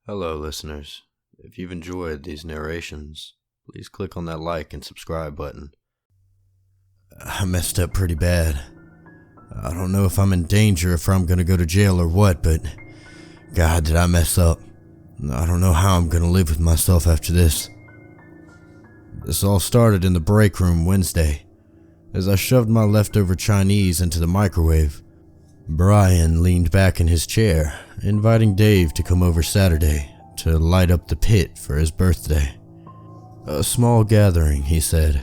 Hello, listeners. If you've enjoyed these narrations, please click on that like and subscribe button. I messed up pretty bad. I don't know if I'm in danger, if I'm gonna go to jail or what, but God, did I mess up. I don't know how I'm gonna live with myself after this. This all started in the break room Wednesday. As I shoved my leftover Chinese into the microwave, Brian leaned back in his chair, inviting Dave to come over Saturday to light up the pit for his birthday. A small gathering, he said.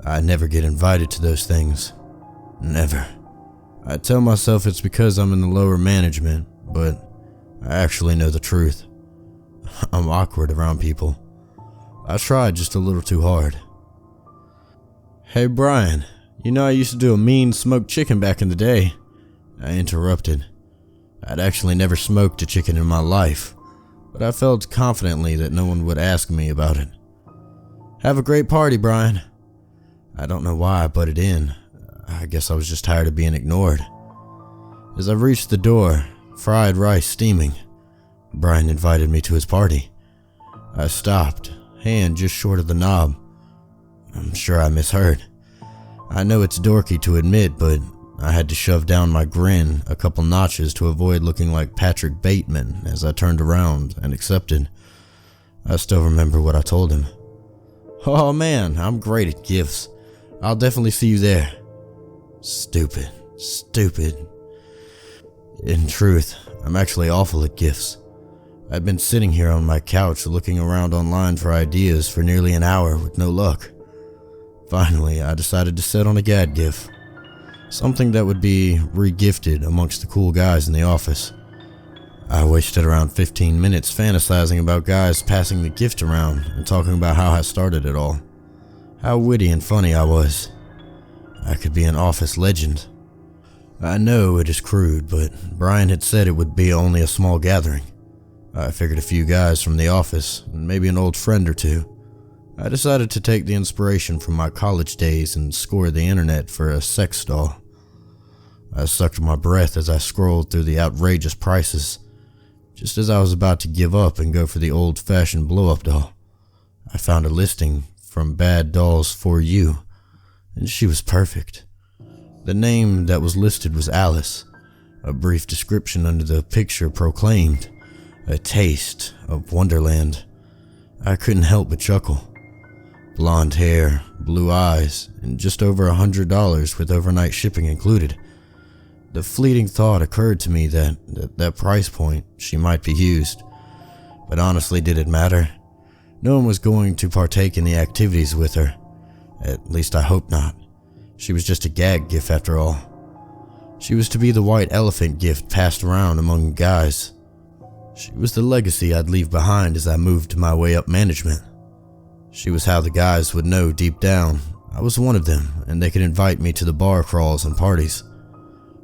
I never get invited to those things. Never. I tell myself it's because I'm in the lower management, but I actually know the truth. I'm awkward around people. I tried just a little too hard. Hey Brian, you know I used to do a mean smoked chicken back in the day. I interrupted. I'd actually never smoked a chicken in my life, but I felt confidently that no one would ask me about it. Have a great party, Brian. I don't know why I butted in. I guess I was just tired of being ignored. As I reached the door, fried rice steaming, Brian invited me to his party. I stopped, hand just short of the knob. I'm sure I misheard. I know it's dorky to admit, but I had to shove down my grin a couple notches to avoid looking like Patrick Bateman as I turned around and accepted. I still remember what I told him. Oh man, I'm great at gifts. I'll definitely see you there. Stupid. In truth, I'm actually awful at gifts. I'd been sitting here on my couch looking around online for ideas for nearly an hour with no luck. Finally, I decided to set on a gad gif. Something that would be re-gifted amongst the cool guys in the office. I wasted around 15 minutes fantasizing about guys passing the gift around and talking about how I started it all. How witty and funny I was. I could be an office legend. I know it is crude, but Brian had said it would be only a small gathering. I figured a few guys from the office, and maybe an old friend or two. I decided to take the inspiration from my college days and scour the internet for a sex doll. I sucked my breath as I scrolled through the outrageous prices. Just as I was about to give up and go for the old-fashioned blow-up doll, I found a listing from Bad Dolls For You, and she was perfect. The name that was listed was Alice. A brief description under the picture proclaimed, a taste of Wonderland. I couldn't help but chuckle. Blonde hair, blue eyes, and just over $100 with overnight shipping included. The fleeting thought occurred to me that at that price point she might be used. But honestly, did it matter? No one was going to partake in the activities with her. At least I hope not. She was just a gag gift after all. She was to be the white elephant gift passed around among guys. She was the legacy I'd leave behind as I moved my way up management. She was how the guys would know deep down I was one of them and they could invite me to the bar crawls and parties.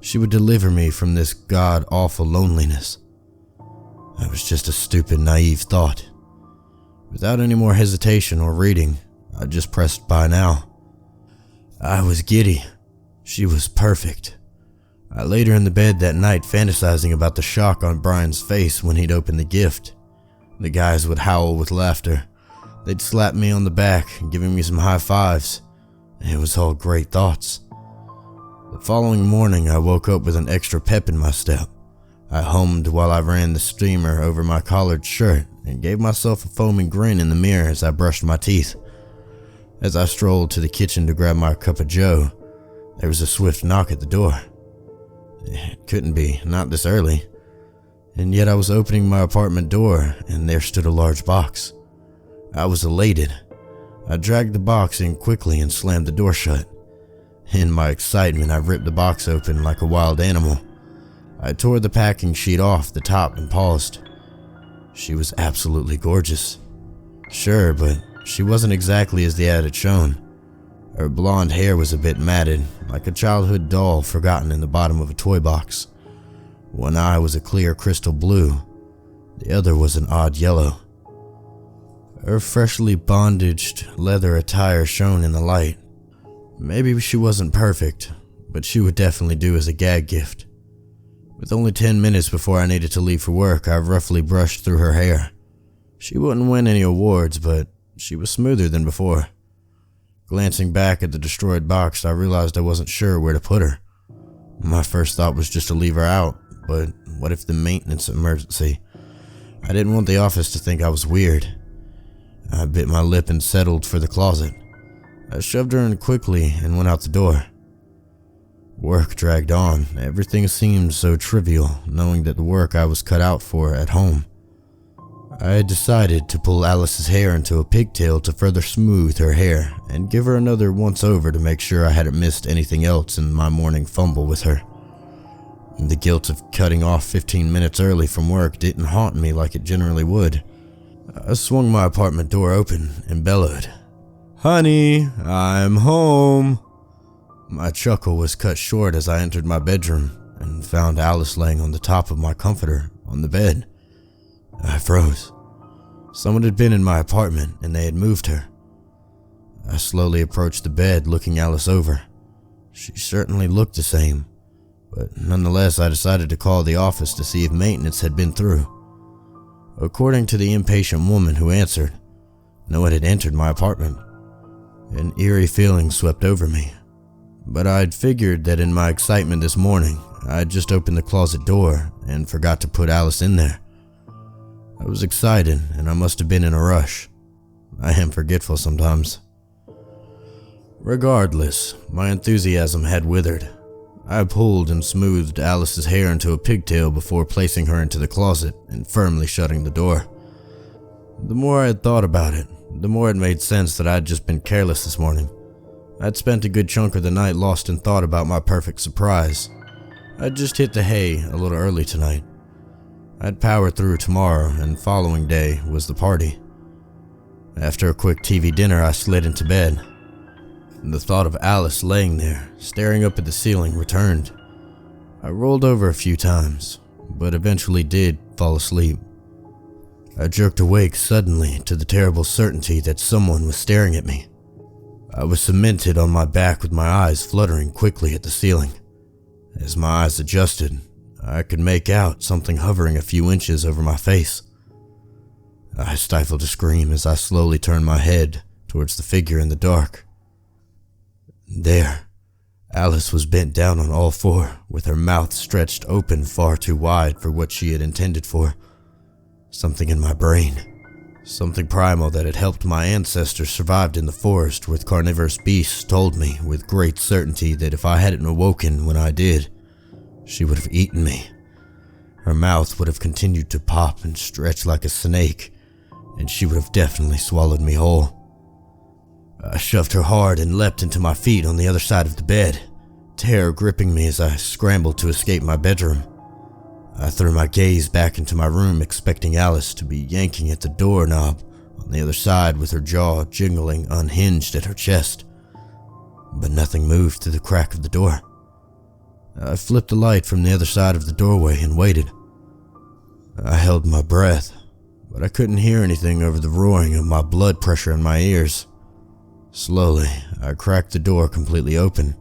She would deliver me from this god-awful loneliness. That was just a stupid, naive thought. Without any more hesitation or reading, I just pressed buy now. I was giddy. She was perfect. I laid her in the bed that night fantasizing about the shock on Brian's face when he'd opened the gift. The guys would howl with laughter. They'd slap me on the back, giving me some high fives. It was all great thoughts. The following morning, I woke up with an extra pep in my step. I hummed while I ran the steamer over my collared shirt and gave myself a foaming grin in the mirror as I brushed my teeth. As I strolled to the kitchen to grab my cup of joe, there was a swift knock at the door. It couldn't be, not this early. And yet I was opening my apartment door and there stood a large box. I was elated. I dragged the box in quickly and slammed the door shut. In my excitement, I ripped the box open like a wild animal. I tore the packing sheet off the top and paused. She was absolutely gorgeous. Sure, but she wasn't exactly as the ad had shown. Her blonde hair was a bit matted, like a childhood doll forgotten in the bottom of a toy box. One eye was a clear crystal blue. The other was an odd yellow. Her freshly bondaged leather attire shone in the light. Maybe she wasn't perfect, but she would definitely do as a gag gift. With only 10 minutes before I needed to leave for work, I roughly brushed through her hair. She wouldn't win any awards, but she was smoother than before. Glancing back at the destroyed box, I realized I wasn't sure where to put her. My first thought was just to leave her out, but what if the maintenance emergency? I didn't want the office to think I was weird. I bit my lip and settled for the closet. I shoved her in quickly and went out the door. Work dragged on. Everything seemed so trivial, knowing that the work I was cut out for at home. I had decided to pull Alice's hair into a pigtail to further smooth her hair and give her another once over to make sure I hadn't missed anything else in my morning fumble with her. The guilt of cutting off 15 minutes early from work didn't haunt me like it generally would. I swung my apartment door open and bellowed, "Honey, I'm home." My chuckle was cut short as I entered my bedroom and found Alice laying on the top of my comforter on the bed. I froze. Someone had been in my apartment and they had moved her. I slowly approached the bed, looking Alice over. She certainly looked the same, but nonetheless I decided to call the office to see if maintenance had been through. According to the impatient woman who answered, no one had entered my apartment. An eerie feeling swept over me. But I'd figured that in my excitement this morning, I'd just opened the closet door and forgot to put Alice in there. I was excited and I must have been in a rush. I am forgetful sometimes. Regardless, my enthusiasm had withered. I pulled and smoothed Alice's hair into a pigtail before placing her into the closet and firmly shutting the door. The more I had thought about it, the more it made sense that I'd just been careless this morning. I'd spent a good chunk of the night lost in thought about my perfect surprise. I'd just hit the hay a little early tonight. I'd power through tomorrow, and following day was the party. After a quick TV dinner, I slid into bed. The thought of Alice laying there, staring up at the ceiling, returned. I rolled over a few times, but eventually did fall asleep. I jerked awake suddenly to the terrible certainty that someone was staring at me. I was cemented on my back with my eyes fluttering quickly at the ceiling. As my eyes adjusted, I could make out something hovering a few inches over my face. I stifled a scream as I slowly turned my head towards the figure in the dark. There, Alice was bent down on all four, with her mouth stretched open far too wide for what she had intended for. Something in my brain, something primal that had helped my ancestors survive in the forest with carnivorous beasts, told me with great certainty that if I hadn't awoken when I did, she would have eaten me. Her mouth would have continued to pop and stretch like a snake, and she would have definitely swallowed me whole. I shoved her hard and leapt into my feet on the other side of the bed, terror gripping me as I scrambled to escape my bedroom. I threw my gaze back into my room, expecting Alice to be yanking at the doorknob on the other side with her jaw jiggling unhinged at her chest. But nothing moved through the crack of the door. I flipped the light from the other side of the doorway and waited. I held my breath, but I couldn't hear anything over the roaring of my blood pressure in my ears. Slowly, I cracked the door completely open.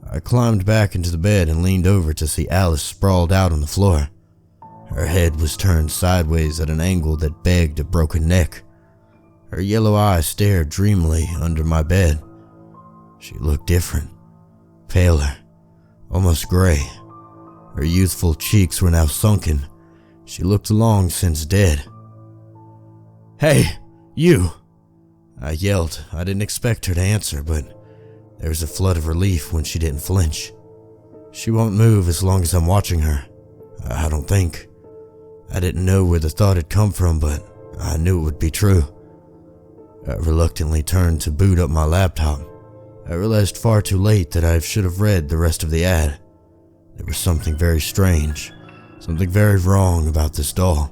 I climbed back into the bed and leaned over to see Alice sprawled out on the floor. Her head was turned sideways at an angle that begged a broken neck. Her yellow eyes stared dreamily under my bed. She looked different, paler, almost gray. Her youthful cheeks were now sunken. She looked long since dead. "Hey, you!" I yelled. I didn't expect her to answer, but there was a flood of relief when she didn't flinch. She won't move as long as I'm watching her, I don't think. I didn't know where the thought had come from, but I knew it would be true. I reluctantly turned to boot up my laptop. I realized far too late that I should have read the rest of the ad. There was something very strange, something very wrong about this doll.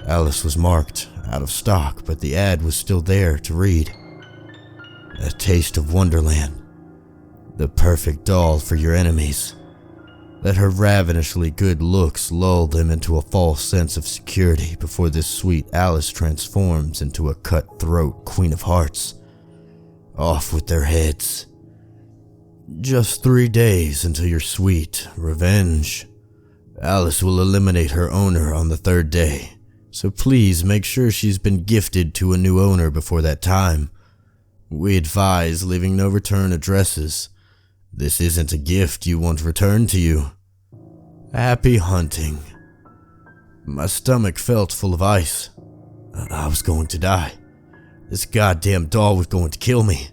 Alice was marked out of stock, but the ad was still there to read. A taste of Wonderland. The perfect doll for your enemies. Let her ravenously good looks lull them into a false sense of security before this sweet Alice transforms into a cutthroat Queen of Hearts. Off with their heads. Just 3 days until your sweet revenge. Alice will eliminate her owner on the 3rd day, so please make sure she's been gifted to a new owner before that time. We advise leaving no return addresses. This isn't a gift you want returned to you. Happy hunting." My stomach felt full of ice. I was going to die. This goddamn doll was going to kill me.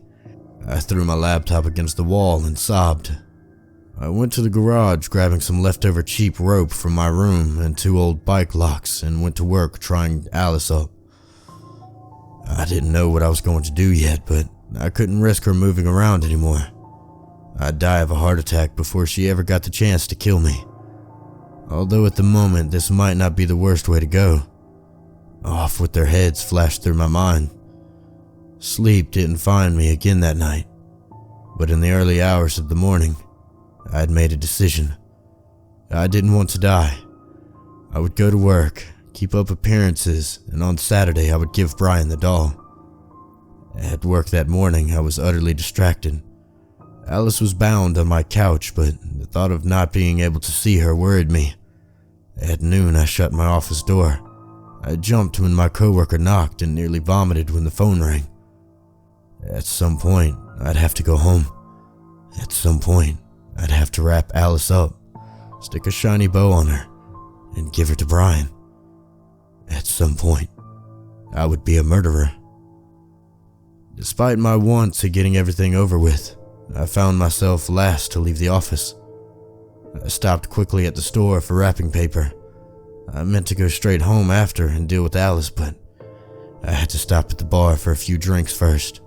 I threw my laptop against the wall and sobbed. I went to the garage, grabbing some leftover cheap rope from my room and 2 old bike locks, and went to work trying Alice up. I didn't know what I was going to do yet, but I couldn't risk her moving around anymore. I'd die of a heart attack before she ever got the chance to kill me. Although at the moment this might not be the worst way to go. Off with their heads flashed through my mind. Sleep didn't find me again that night, but in the early hours of the morning, I had made a decision. I didn't want to die. I would go to work, keep up appearances, and on Saturday I would give Brian the doll. At work that morning, I was utterly distracted. Alice was bound on my couch, but the thought of not being able to see her worried me. At noon, I shut my office door. I jumped when my coworker knocked and nearly vomited when the phone rang. At some point, I'd have to go home. At some point, I'd have to wrap Alice up, stick a shiny bow on her, and give her to Brian. At some point, I would be a murderer. Despite my want to getting everything over with, I found myself last to leave the office. I stopped quickly at the store for wrapping paper. I meant to go straight home after and deal with Alice, but I had to stop at the bar for a few drinks first.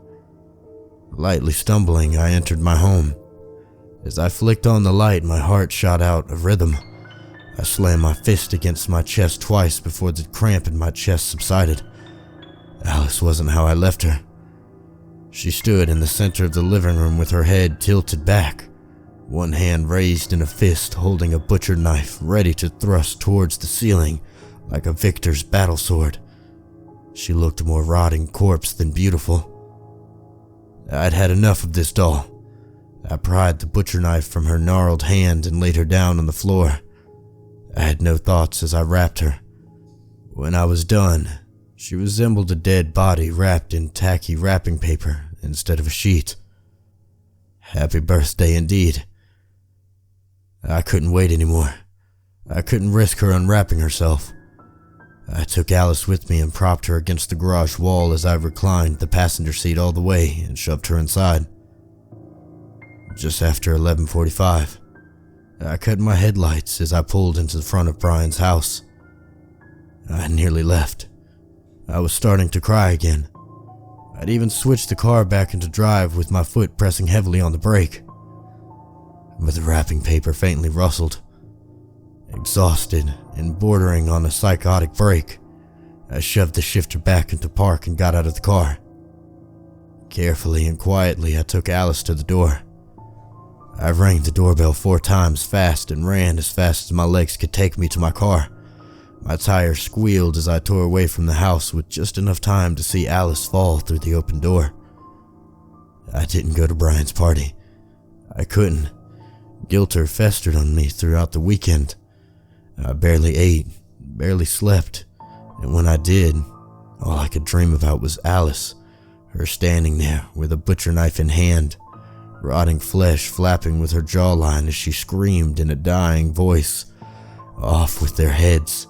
Lightly stumbling, I entered my home. As I flicked on the light, my heart shot out of rhythm. I slammed my fist against my chest twice before the cramp in my chest subsided. Alice wasn't how I left her. She stood in the center of the living room with her head tilted back, one hand raised in a fist holding a butcher knife ready to thrust towards the ceiling like a victor's battle sword. She looked more rotting corpse than beautiful. I'd had enough of this doll. I pried the butcher knife from her gnarled hand and laid her down on the floor. I had no thoughts as I wrapped her. When I was done, she resembled a dead body wrapped in tacky wrapping paper instead of a sheet. Happy birthday indeed. I couldn't wait anymore. I couldn't risk her unwrapping herself. I took Alice with me and propped her against the garage wall as I reclined the passenger seat all the way and shoved her inside. Just after 11:45, I cut my headlights as I pulled into the front of Brian's house. I nearly left. I was starting to cry again. I'd even switched the car back into drive with my foot pressing heavily on the brake. But the wrapping paper faintly rustled. Exhausted and bordering on a psychotic break, I shoved the shifter back into park and got out of the car. Carefully and quietly, I took Alice to the door. I rang the doorbell 4 times fast and ran as fast as my legs could take me to my car. My tires squealed as I tore away from the house with just enough time to see Alice fall through the open door. I didn't go to Brian's party. I couldn't. Guilt festered on me throughout the weekend. I barely ate, barely slept, and when I did, all I could dream about was Alice, her standing there with a butcher knife in hand, rotting flesh flapping with her jawline as she screamed in a dying voice, "Off with their heads."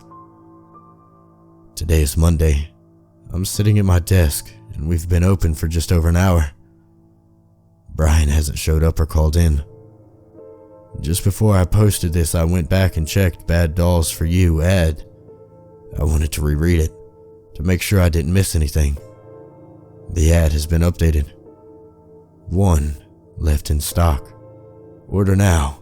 Today is Monday. I'm sitting at my desk, and we've been open for just over an hour. Brian hasn't showed up or called in. Just before I posted this, I went back and checked Bad Dolls for You ad. I wanted to reread it, to make sure I didn't miss anything. The ad has been updated. 1 left in stock. Order now.